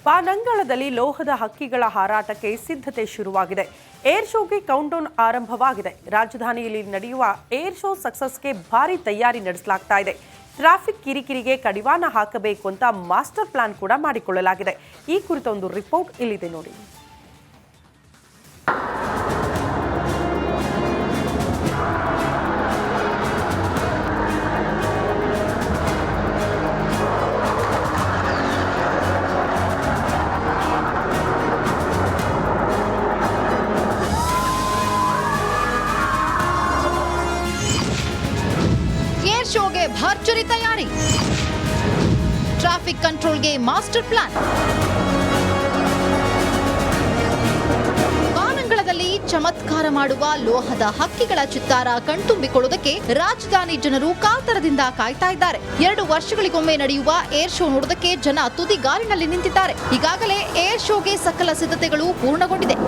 ಬಾನಂಗಳದಲ್ಲಿ ಲೋಹದ ಹಕ್ಕಿಗಳ ಹಾರಾಟಕ್ಕೆ ಸಿದ್ಧತೆ ಶುರುವಾಗಿದೆ. ಏರ್ ಶೋಗೆ ಕೌಂಟ್ಡೌನ್ ಆರಂಭವಾಗಿದೆ. ರಾಜಧಾನಿಯಲ್ಲಿ ನಡೆಯುವ ಏರ್ ಶೋ ಸಕ್ಸಸ್ಗೆ ಭಾರಿ ತಯಾರಿ ನಡೆಸಲಾಗ್ತಾ ಇದೆ. ಟ್ರಾಫಿಕ್ ಕಿರಿಕಿರಿಗೆ ಕಡಿವಾಣ ಹಾಕಬೇಕು ಅಂತ ಮಾಸ್ಟರ್ ಪ್ಲಾನ್ ಕೂಡ ಮಾಡಿಕೊಳ್ಳಲಾಗಿದೆ. ಈ ಕುರಿತ ಒಂದು ರಿಪೋರ್ಟ್ ಇಲ್ಲಿದೆ ನೋಡಿ. ಏರ್ ಶೋಗೆ ಭರ್ಜರಿ ತಯಾರಿ, ಟ್ರಾಫಿಕ್ ಕಂಟ್ರೋಲ್ಗೆ ಮಾಸ್ಟರ್ ಪ್ಲಾನ್. ಬಾನಂಗಳದಲ್ಲಿ ಚಮತ್ಕಾರ ಮಾಡುವ ಲೋಹದ ಹಕ್ಕಿಗಳ ಚಿತ್ತಾರ ಕಣ್ತುಂಬಿಕೊಳ್ಳುವುದಕ್ಕೆ ರಾಜಧಾನಿ ಜನರು ಕಾತರದಿಂದ ಕಾಯ್ತಾ ಇದ್ದಾರೆ. 2 ವರ್ಷಗಳಿಗೊಮ್ಮೆ ನಡೆಯುವ ಏರ್ ಶೋ ನೋಡುವುದಕ್ಕೆ ಜನ ತುದಿಗಾಲಿನಲ್ಲಿ ನಿಂತಿದ್ದಾರೆ. ಈಗಾಗಲೇ ಏರ್ ಶೋಗೆ ಸಕಲ ಸಿದ್ಧತೆಗಳು ಪೂರ್ಣಗೊಂಡಿದೆ.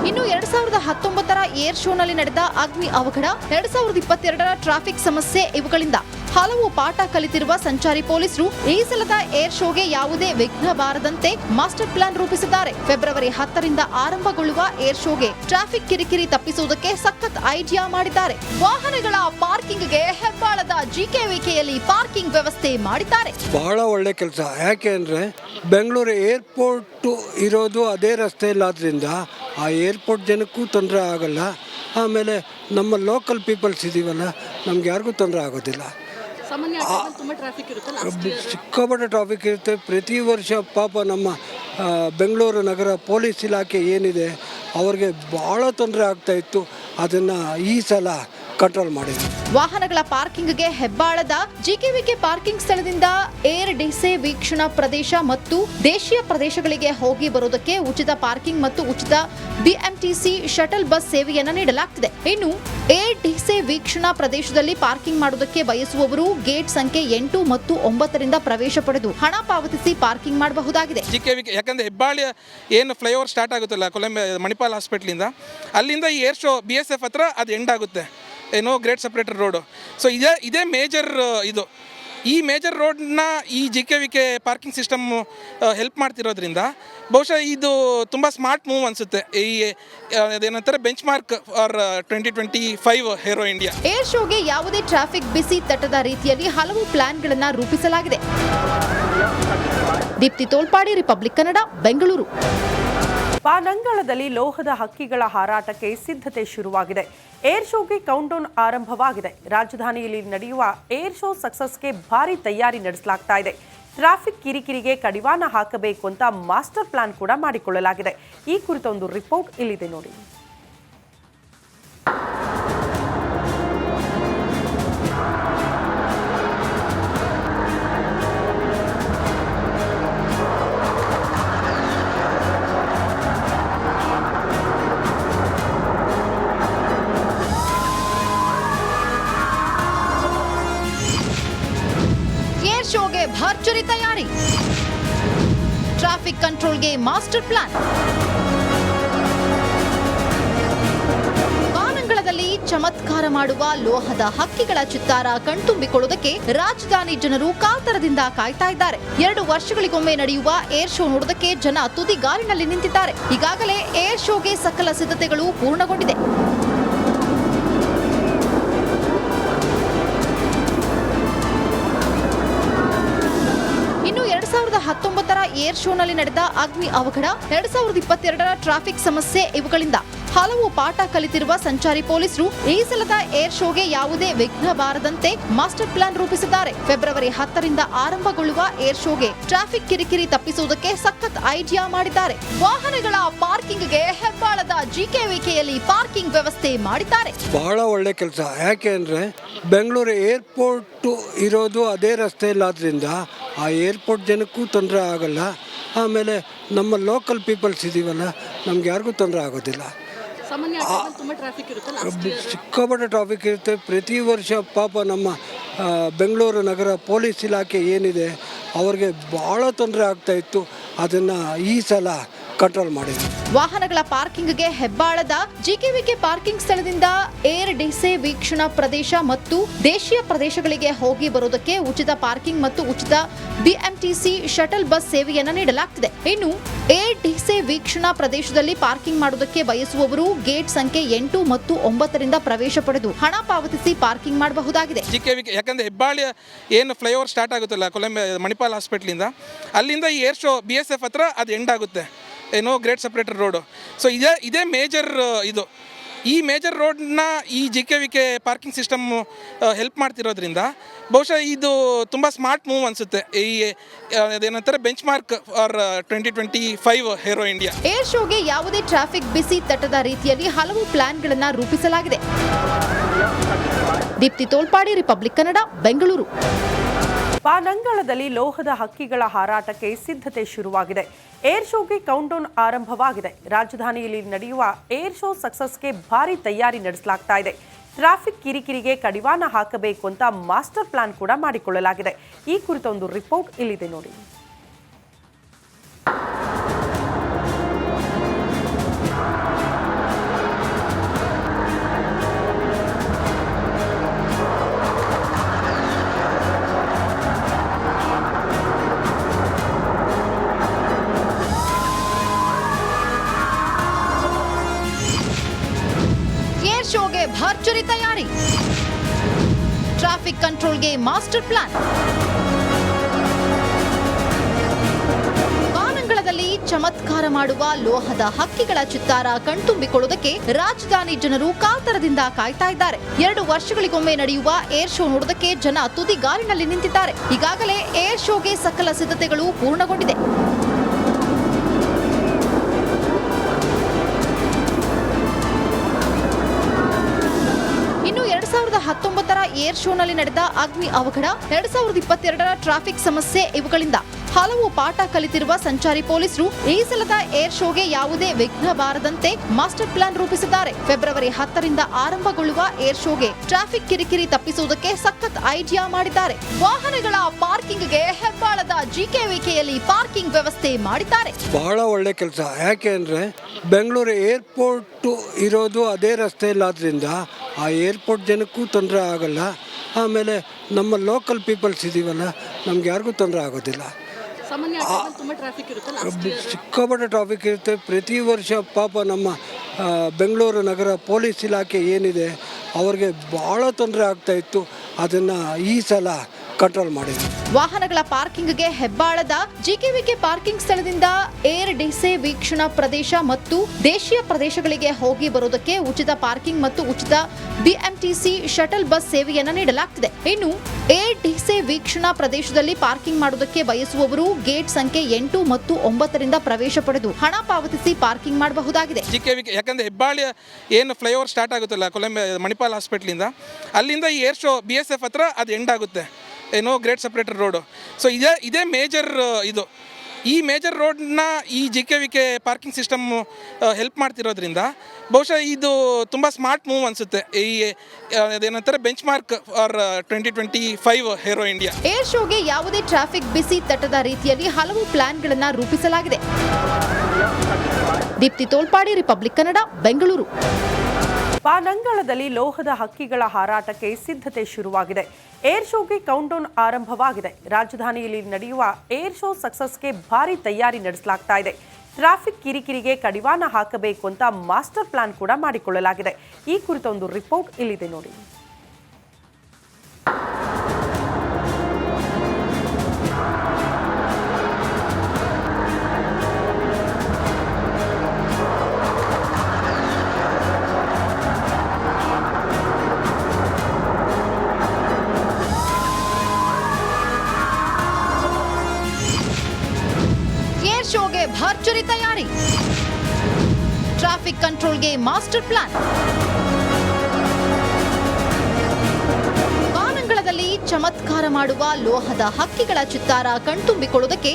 ಇನ್ನು 2019ರ ಏರ್ ಶೋನಲ್ಲಿ ನಡೆದ ಅಗ್ನಿ ಅವಘಡ, 2022ರ ಟ್ರಾಫಿಕ್ ಸಮಸ್ಯೆ ಇವುಗಳಿಂದ ಹಲವು ಪಾಠ ಕಲಿತಿರುವ ಸಂಚಾರಿ ಪೊಲೀಸರು ಈ ಸಲದ ಏರ್ ಶೋಗೆ ಯಾವುದೇ ವಿಘ್ನ ಬಾರದಂತೆ ಮಾಸ್ಟರ್ ಪ್ಲಾನ್ ರೂಪಿಸಿದ್ದಾರೆ. ಫೆಬ್ರವರಿ 10ರಿಂದ ಆರಂಭಗೊಳ್ಳುವ ಏರ್ ಶೋಗೆ ಟ್ರಾಫಿಕ್ ಕಿರಿಕಿರಿ ತಪ್ಪಿಸುವುದಕ್ಕೆ ಸಖತ್ ಐಡಿಯಾ ಮಾಡಿದ್ದಾರೆ. ವಾಹನಗಳ ಪಾರ್ಕಿಂಗ್ಗೆ ಹೆಬ್ಬಾಳದ ಜಿಕೆವಿಕೆಯಲ್ಲಿ ಪಾರ್ಕಿಂಗ್ ವ್ಯವಸ್ಥೆ ಮಾಡಿದ್ದಾರೆ. ಬಹಳ ಒಳ್ಳೆ ಕೆಲಸ. ಯಾಕೆ ಅಂದರೆ ಬೆಂಗಳೂರು ಏರ್ಪೋರ್ಟ್ ಇರೋದು ಅದೇ ರಸ್ತೆಯಲ್ಲಾದ್ರಿಂದ ಆ ಏರ್ಪೋರ್ಟ್ ಜನಕ್ಕೂ ತೊಂದರೆ ಆಗಲ್ಲ. ಆಮೇಲೆ ನಮ್ಮ ಲೋಕಲ್ ಪೀಪಲ್ಸ್ ಇದೀವಲ್ಲ, ನಮ್ಗೆ ಯಾರಿಗೂ ತೊಂದರೆ ಆಗೋದಿಲ್ಲ. ಸಿಕ್ಕಾಪಟ್ಟೆ ಟ್ರಾಫಿಕ್ ಇರುತ್ತೆ. ಪ್ರತಿ ವರ್ಷ ಪಾಪ ನಮ್ಮ ಬೆಂಗಳೂರು ನಗರ ಪೊಲೀಸ್ ಇಲಾಖೆ ಏನಿದೆ ಅವ್ರಿಗೆ ಭಾಳ ತೊಂದರೆ ಆಗ್ತಾಯಿತ್ತು. ಅದನ್ನು ಈ ಸಲ ಕಂಟ್ರೋಲ್ ಮಾಡಿದೆ. ವಾಹನಗಳ ಪಾರ್ಕಿಂಗ್ಗೆ ಹೆಬ್ಬಾಳದ ಜಿಕೆವಿಕೆ ಪಾರ್ಕಿಂಗ್ ಸ್ಥಳದಿಂದ ಏರ್ ಡಿಸೆ ವೀಕ್ಷಣಾ ಪ್ರದೇಶ ಮತ್ತು ದೇಶೀಯ ಪ್ರದೇಶಗಳಿಗೆ ಹೋಗಿ ಬರೋದಕ್ಕೆ ಉಚಿತ ಪಾರ್ಕಿಂಗ್ ಮತ್ತು ಉಚಿತ ಬಿಎಂಟಿಸಿ ಶಟಲ್ ಬಸ್ ಸೇವೆಯನ್ನು ನೀಡಲಾಗ್ತಿದೆ. ಇನ್ನು ಏರ್ ಡಿಸೆ ವೀಕ್ಷಣಾ ಪ್ರದೇಶದಲ್ಲಿ ಪಾರ್ಕಿಂಗ್ ಮಾಡುವುದಕ್ಕೆ ಬಯಸುವವರು ಗೇಟ್ ಸಂಖ್ಯೆ 8 ಮತ್ತು 9ರಿಂದ ಪ್ರವೇಶ ಪಡೆದು ಹಣ ಪಾವತಿಸಿ ಪಾರ್ಕಿಂಗ್ ಮಾಡಬಹುದಾಗಿದೆ. ಜಿಕೆವಿಕೆ ಯಾಕಂದ್ರೆ ಹೆಬ್ಬಾಳಿಯ ಏನು ಫ್ಲೈಓವರ್ ಸ್ಟಾರ್ಟ್ ಆಗುತ್ತಲ್ಲ ಕೊಲಂಬೆ ಮಣಿಪಾಲ್ ಹಾಸ್ಪಿಟ್ಲಿಂದ, ಅಲ್ಲಿಂದ ಈ ಏರ್ ಶೋ BSF ಹತ್ರ ಅದು ಎಂಡ್ ಆಗುತ್ತೆ, ಏನೋ ಗ್ರೇಟ್ ಸಪ್ರೇಟರ್ ರೋಡು. ಸೊ ಇದೇ ಮೇಜರ್ ಇದು. ಈ ಮೇಜರ್ ರೋಡ್ನ ಈ ಜಿಕೆವಿಕೆ ಪಾರ್ಕಿಂಗ್ ಸಿಸ್ಟಮ್ ಹೆಲ್ಪ್ ಮಾಡ್ತಿರೋದ್ರಿಂದ ಬಹುಶಃ ಇದು ತುಂಬ ಸ್ಮಾರ್ಟ್ ಮೂವ್ ಅನಿಸುತ್ತೆ. ಈ ಅದೇನಂತಾರೆ benchmark for 2025 aero India. Air ಶೋಗೆ ಯಾವುದೇ ಟ್ರಾಫಿಕ್ ಬಿಸಿ ತಟ್ಟದ ರೀತಿಯಲ್ಲಿ ಹಲವು ಪ್ಲಾನ್ಗಳನ್ನು ರೂಪಿಸಲಾಗಿದೆ. ದೀಪ್ತಿ ತೋಳ್ಪಾಡಿ, ರಿಪಬ್ಲಿಕ್ ಕನ್ನಡ, ಬೆಂಗಳೂರು. ಬಾನಂಗಳದಲ್ಲಿ ಲೋಹದ ಹಕ್ಕಿಗಳ ಹಾರಾಟಕ್ಕೆ ಸಿದ್ಧತೆ ಶುರುವಾಗಿದೆ. ಏರ್ ಶೋಗೆ ಕೌಂಟ್ಡೌನ್ ಆರಂಭವಾಗಿದೆ. ರಾಜಧಾನಿಯಲ್ಲಿ ನಡೆಯುವ ಏರ್ ಶೋ ಸಕ್ಸಸ್ಗೆ ಭಾರಿ ತಯಾರಿ ನಡೆಸಲಾಗ್ತಾ ಇದೆ. ಟ್ರಾಫಿಕ್ ಕಿರಿಕಿರಿಗೆ ಕಡಿವಾಣ ಹಾಕಬೇಕು ಅಂತ ಮಾಸ್ಟರ್ ಪ್ಲಾನ್ ಕೂಡ ಮಾಡಿಕೊಳ್ಳಲಾಗಿದೆ. ಈ ಕುರಿತ ಒಂದು ರಿಪೋರ್ಟ್ ಇಲ್ಲಿದೆ ನೋಡಿ. ಏರ್ ಶೋಗೆ ಭರ್ಜರಿ ತಯಾರಿ, ಟ್ರಾಫಿಕ್ ಕಂಟ್ರೋಲ್ಗೆ ಮಾಸ್ಟರ್ ಪ್ಲಾನ್. ಬಾನಂಗಳದಲ್ಲಿ ಚಮತ್ಕಾರ ಮಾಡುವ ಲೋಹದ ಹಕ್ಕಿಗಳ ಚಿತ್ತಾರ ಕಣ್ತುಂಬಿಕೊಳ್ಳುವುದಕ್ಕೆ ರಾಜಧಾನಿ ಜನರು ಕಾತರದಿಂದ ಕಾಯ್ತಾ ಇದ್ದಾರೆ. 2 ವರ್ಷಗಳಿಗೊಮ್ಮೆ ನಡೆಯುವ ಏರ್ ಶೋ ನೋಡುವುದಕ್ಕೆ ಜನ ತುದಿಗಾಲಿನಲ್ಲಿ ನಿಂತಿದ್ದಾರೆ. ಈಗಾಗಲೇ ಏರ್ ಶೋಗೆ ಸಕಲ ಸಿದ್ಧತೆಗಳು ಪೂರ್ಣಗೊಂಡಿದೆ. ಇನ್ನು 2019ರ ಏರ್ ಶೋನಲ್ಲಿ ನಡೆದ ಅಗ್ನಿ ಅವಘಡ, 2022ರ ಟ್ರಾಫಿಕ್ ಸಮಸ್ಯೆ ಇವುಗಳಿಂದ ಹಲವು ಪಾಠ ಕಲಿತಿರುವ ಸಂಚಾರಿ ಪೊಲೀಸರು ಈ ಸಲದ ಏರ್ ಶೋಗೆ ಯಾವುದೇ ವಿಘ್ನ ಬಾರದಂತೆ ಮಾಸ್ಟರ್ ಪ್ಲಾನ್ ರೂಪಿಸಿದ್ದಾರೆ. ಫೆಬ್ರವರಿ 10ರಿಂದ ಆರಂಭಗೊಳ್ಳುವ ಏರ್ ಶೋಗೆ ಟ್ರಾಫಿಕ್ ಕಿರಿಕಿರಿ ತಪ್ಪಿಸುವುದಕ್ಕೆ ಸಖತ್ ಐಡಿಯಾ ಮಾಡಿದ್ದಾರೆ. ವಾಹನಗಳ ಪಾರ್ಕಿಂಗ್ಗೆ ಹೆಬ್ಬಾಳದ ಜಿಕೆವಿಕೆಯಲ್ಲಿ ಪಾರ್ಕಿಂಗ್ ವ್ಯವಸ್ಥೆ ಮಾಡಿದ್ದಾರೆ. ಬಹಳ ಒಳ್ಳೆ ಕೆಲಸ. ಯಾಕೆ ಅಂದರೆ ಬೆಂಗಳೂರು ಏರ್ಪೋರ್ಟ್ ಇರೋದು ಅದೇ ರಸ್ತೆಯಲ್ಲಾದ್ರಿಂದ ಆ ಏರ್ಪೋರ್ಟ್ ಜನಕ್ಕೂ ತೊಂದರೆ ಆಗಲ್ಲ. ಆಮೇಲೆ ನಮ್ಮ ಲೋಕಲ್ ಪೀಪಲ್ಸ್ ಇದೀವಲ್ಲ, ನಮ್ಗೆ ಯಾರಿಗೂ ತೊಂದರೆ ಆಗೋದಿಲ್ಲ. ಸಿಕ್ಕಾಪಟ್ಟೆ ಟ್ರಾಫಿಕ್ ಇರುತ್ತೆ. ಪ್ರತಿ ವರ್ಷ ಪಾಪ ನಮ್ಮ ಬೆಂಗಳೂರು ನಗರ ಪೊಲೀಸ್ ಇಲಾಖೆ ಏನಿದೆ ಅವ್ರಿಗೆ ಭಾಳ ತೊಂದರೆ ಆಗ್ತಾಯಿತ್ತು. ಅದನ್ನು ಈ ಸಲ ಕಂಟ್ರೋಲ್ ಮಾಡಿದ್ವಿ. ವಾಹನಗಳ ಪಾರ್ಕಿಂಗ್ಗೆ ಹೆಬ್ಬಾಳದ ಜಿಕೆವಿಕೆ ಪಾರ್ಕಿಂಗ್ ಸ್ಥಳದಿಂದ ಏರ್ ಡಿಸೆ ವೀಕ್ಷಣಾ ಪ್ರದೇಶ ಮತ್ತು ದೇಶೀಯ ಪ್ರದೇಶಗಳಿಗೆ ಹೋಗಿ ಬರುವುದಕ್ಕೆ ಉಚಿತ ಪಾರ್ಕಿಂಗ್ ಮತ್ತು ಉಚಿತ ಬಿಎಂಟಿಸಿ ಶಟಲ್ ಬಸ್ ಸೇವೆಯನ್ನು ನೀಡಲಾಗುತ್ತಿದೆ. ಇನ್ನು ಏರ್ ಡಿಸೆ ವೀಕ್ಷಣಾ ಪ್ರದೇಶದಲ್ಲಿ ಪಾರ್ಕಿಂಗ್ ಮಾಡುವುದಕ್ಕೆ ಬಯಸುವವರು ಗೇಟ್ ಸಂಖ್ಯೆ 8 ಮತ್ತು 9 ರಿಂದ ಪ್ರವೇಶ ಪಡೆದು ಹಣ ಪಾವತಿಸಿ ಪಾರ್ಕಿಂಗ್ ಮಾಡಬಹುದಾಗಿದೆ. ಯಾಕಂದ್ರೆ ಹೆಬ್ಬಾಳಿಯ ಏನು ಫ್ಲೈಓವರ್ ಸ್ಟಾರ್ಟ್ ಆಗುತ್ತಲ್ಲ ಮಣಿಪಾಲ್ ಹಾಸ್ಪಿಟ್ಲಿಂದ, ಅಲ್ಲಿಂದ ಈ ಏರ್ ಶೋ BSF ಹತ್ರ ಅದು ಎಂಡ್ ಆಗುತ್ತೆ, ಏನೋ ಗ್ರೇಟ್ ಸಪ್ರೇಟರ್ ರೋಡು. ಸೊ ಇದೇ ಮೇಜರ್ ಇದು. ಈ ಮೇಜರ್ ರೋಡ್ನ ಈ JKVK ಪಾರ್ಕಿಂಗ್ ಸಿಸ್ಟಮ್ ಹೆಲ್ಪ್ ಮಾಡ್ತಿರೋದ್ರಿಂದ ಬಹುಶಃ ಇದು ತುಂಬ ಸ್ಮಾರ್ಟ್ ಮೂವ್ ಅನಿಸುತ್ತೆ. ಈ ಅದೇನಂತಾರೆ benchmark for 2025 aero India. Air ಶೋಗೆ ಯಾವುದೇ ಟ್ರಾಫಿಕ್ ಬಿಸಿ ತಟ್ಟದ ರೀತಿಯಲ್ಲಿ ಹಲವು ಪ್ಲಾನ್ಗಳನ್ನು ರೂಪಿಸಲಾಗಿದೆ. ದೀಪ್ತಿ ತೋಳ್ಪಾಡಿ, ರಿಪಬ್ಲಿಕ್ ಕನ್ನಡ, ಬೆಂಗಳೂರು. ಬಾನಂಗಳದಲ್ಲಿ ಲೋಹದ ಹಕ್ಕಿಗಳ ಹಾರಾಟಕ್ಕೆ ಸಿದ್ಧತೆ ಶುರುವಾಗಿದೆ. ಏರ್ ಶೋಗೆ ಕೌಂಟ್ಡೌನ್ ಆರಂಭವಾಗಿದೆ. ರಾಜಧಾನಿಯಲ್ಲಿ ನಡೆಯುವ ಏರ್ ಶೋ ಸಕ್ಸಸ್ಗೆ ಭಾರಿ ತಯಾರಿ ನಡೆಸಲಾಗ್ತಾ ಇದೆ. ಟ್ರಾಫಿಕ್ ಕಿರಿಕಿರಿಗೆ ಕಡಿವಾಣ ಹಾಕಬೇಕು ಅಂತ ಮಾಸ್ಟರ್ ಪ್ಲಾನ್ ಕೂಡ ಮಾಡಿಕೊಳ್ಳಲಾಗಿದೆ. ಈ ಕುರಿತ ಒಂದು ರಿಪೋರ್ಟ್ ಇಲ್ಲಿದೆ ನೋಡಿ. ಶೋಗೆ ಭರ್ಜರಿ ತಯಾರಿ, ಟ್ರಾಫಿಕ್ ಕಂಟ್ರೋಲ್ಗೆ ಮಾಸ್ಟರ್ ಪ್ಲಾನ್. ಬಾನಂಗಳದಲ್ಲಿ ಚಮತ್ಕಾರ ಮಾಡುವ ಲೋಹದ ಹಕ್ಕಿಗಳ ಚಿತ್ತಾರ ಕಣ್ತುಂಬಿಕೊಳ್ಳುವುದಕ್ಕೆ ರಾಜಧಾನಿ ಜನರು ಕಾತರದಿಂದ ಕಾಯ್ತಾ ಇದ್ದಾರೆ. 2 ವರ್ಷಗಳಿಗೊಮ್ಮೆ ನಡೆಯುವ ಏರ್ ಶೋ ನೋಡುವುದಕ್ಕೆ ಜನ ತುದಿಗಾಲಿನಲ್ಲಿ ನಿಂತಿದ್ದಾರೆ. ಈಗಾಗಲೇ ಏರ್ ಶೋಗೆ ಸಕಲ ಸಿದ್ಧತೆಗಳು ಪೂರ್ಣಗೊಂಡಿದೆ. ಇನ್ನು 2019ರ ಏರ್ ಶೋನಲ್ಲಿ ನಡೆದ ಅಗ್ನಿ ಅವಘಡ, 2022ರ ಟ್ರಾಫಿಕ್ ಸಮಸ್ಯೆ ಇವುಗಳಿಂದ ಹಲವು ಪಾಠ ಕಲಿತಿರುವ ಸಂಚಾರಿ ಪೊಲೀಸರು ಈ ಸಲದ ಏರ್ ಶೋಗೆ ಯಾವುದೇ ವಿಘ್ನ ಬಾರದಂತೆ ಮಾಸ್ಟರ್ ಪ್ಲಾನ್ ರೂಪಿಸಿದ್ದಾರೆ. ಫೆಬ್ರವರಿ 10ರಿಂದ ಆರಂಭಗೊಳ್ಳುವ ಏರ್ ಶೋಗೆ ಟ್ರಾಫಿಕ್ ಕಿರಿಕಿರಿ ತಪ್ಪಿಸುವುದಕ್ಕೆ ಸಖತ್ ಐಡಿಯಾ ಮಾಡಿದ್ದಾರೆ. ವಾಹನಗಳ ಪಾರ್ಕಿಂಗ್ಗೆ ಹೆಬ್ಬಾಳದ JKVKಯಲ್ಲಿ ಪಾರ್ಕಿಂಗ್ ವ್ಯವಸ್ಥೆ ಮಾಡಿದ್ದಾರೆ. ಬಹಳ ಒಳ್ಳೆ ಕೆಲಸ. ಯಾಕೆ ಅಂದರೆ ಬೆಂಗಳೂರು ಏರ್ಪೋರ್ಟು ಇರೋದು ಅದೇ ರಸ್ತೆಯಲ್ಲಾದ್ರಿಂದ ಆ ಏರ್ಪೋರ್ಟ್ ಜನಕ್ಕೂ ತೊಂದರೆ ಆಗಲ್ಲ. ಆಮೇಲೆ ನಮ್ಮ ಲೋಕಲ್ ಪೀಪಲ್ಸ್ ಇದೀವಲ್ಲ, ನಮ್ಗೆ ಯಾರಿಗೂ ತೊಂದರೆ ಆಗೋದಿಲ್ಲ. ಸಿಕ್ಕಾಪಟ್ಟೆ ಟ್ರಾಫಿಕ್ ಇರುತ್ತೆ ಪ್ರತಿ ವರ್ಷ. ಪಾಪ ನಮ್ಮ ಬೆಂಗಳೂರು ನಗರ ಪೊಲೀಸ್ ಇಲಾಖೆ ಏನಿದೆ ಅವ್ರಿಗೆ ಭಾಳ ತೊಂದರೆ ಆಗ್ತಾಯಿತ್ತು. ಅದನ್ನು ಈ ಸಲ ಕಂಟ್ರೋಲ್ ಮಾಡಿದ್ವಿ. ವಾಹನಗಳ ಪಾರ್ಕಿಂಗ್ಗೆ ಹೆಬ್ಬಾಳದ JKVK ಪಾರ್ಕಿಂಗ್ ಸ್ಥಳದಿಂದ ಏರ್ ಡಿಸೆ ವೀಕ್ಷಣಾ ಪ್ರದೇಶ ಮತ್ತು ದೇಶೀಯ ಪ್ರದೇಶಗಳಿಗೆ ಹೋಗಿ ಬರುವುದಕ್ಕೆ ಉಚಿತ ಪಾರ್ಕಿಂಗ್ ಮತ್ತು ಉಚಿತ ಬಿಎಂಟಿಸಿ ಶಟಲ್ ಬಸ್ ಸೇವೆಯನ್ನು ನೀಡಲಾಗುತ್ತಿದೆ. ಇನ್ನು ಏರ್ ಡಿಸೆ ವೀಕ್ಷಣಾ ಪ್ರದೇಶದಲ್ಲಿ ಪಾರ್ಕಿಂಗ್ ಮಾಡುವುದಕ್ಕೆ ಬಯಸುವವರು ಗೇಟ್ ಸಂಖ್ಯೆ 8 ಮತ್ತು 9 ರಿಂದ ಪ್ರವೇಶ ಪಡೆದು ಹಣ ಪಾವತಿಸಿ ಪಾರ್ಕಿಂಗ್ ಮಾಡಬಹುದಾಗಿದೆ. JKVK ಯಾಕಂದ್ರೆ ಹೆಬ್ಬಾಳಿಯ ಏನು ಫ್ಲೈಓವರ್ ಸ್ಟಾರ್ಟ್ ಆಗುತ್ತಲ್ಲ ಮಣಿಪಾಲ್ ಹಾಸ್ಪಿಟ್ಲಿಂದ, ಅಲ್ಲಿಂದ ಈ ಏರ್ ಶೋ BSF ಹತ್ರ ಅದು ಎಂಡ್ ಆಗುತ್ತೆ, ಏನೋ ಗ್ರೇಟ್ ಸಪ್ರೇಟರ್ ರೋಡು. ಸೊ ಇದೇ ಮೇಜರ್ ಇದು. ಈ ಮೇಜರ್ ರೋಡ್ನ ಈ JKVK ಪಾರ್ಕಿಂಗ್ ಸಿಸ್ಟಮ್ ಹೆಲ್ಪ್ ಮಾಡ್ತಿರೋದ್ರಿಂದ ಬಹುಶಃ ಇದು ತುಂಬ ಸ್ಮಾರ್ಟ್ ಮೂವ್ ಅನಿಸುತ್ತೆ. ಈ ಅದೇನಂತಾರೆ benchmark for 2025 aero India. Air ಶೋಗೆ ಯಾವುದೇ ಟ್ರಾಫಿಕ್ ಬಿಸಿ ತಟ್ಟದ ರೀತಿಯಲ್ಲಿ ಹಲವು ಪ್ಲಾನ್ಗಳನ್ನು ರೂಪಿಸಲಾಗಿದೆ. ದೀಪ್ತಿ ತೋಳ್ಪಾಡಿ, ರಿಪಬ್ಲಿಕ್ ಕನ್ನಡ, ಬೆಂಗಳೂರು. ಬಾನಂಗಳದಲ್ಲಿ ಲೋಹದ ಹಕ್ಕಿಗಳ ಹಾರಾಟಕ್ಕೆ ಸಿದ್ಧತೆ ಶುರುವಾಗಿದೆ. ಏರ್ ಶೋಗೆ ಕೌಂಟ್ಡೌನ್ ಆರಂಭವಾಗಿದೆ. ರಾಜಧಾನಿಯಲ್ಲಿ ನಡೆಯುವ ಏರ್ ಶೋ ಸಕ್ಸಸ್ಗೆ ಭಾರಿ ತಯಾರಿ ನಡೆಸಲಾಗ್ತಾ ಇದೆ. ಟ್ರಾಫಿಕ್ ಕಿರಿಕಿರಿಗೆ ಕಡಿವಾಣ ಹಾಕಬೇಕು ಅಂತ ಮಾಸ್ಟರ್ ಪ್ಲಾನ್ ಕೂಡ ಮಾಡಿಕೊಳ್ಳಲಾಗಿದೆ. ಈ ಕುರಿತ ಒಂದು ರಿಪೋರ್ಟ್ ಇಲ್ಲಿದೆ ನೋಡಿ. ಶೋಗೆ ಭರ್ಜರಿ ತಯಾರಿ, ಟ್ರಾಫಿಕ್ ಕಂಟ್ರೋಲ್ಗೆ ಮಾಸ್ಟರ್ ಪ್ಲಾನ್. ಬಾನಂಗಳದಲ್ಲಿ ಚಮತ್ಕಾರ ಮಾಡುವ ಲೋಹದ ಹಕ್ಕಿಗಳ ಚಿತ್ತಾರ ಕಣ್ತುಂಬಿಕೊಳ್ಳುವುದಕ್ಕೆ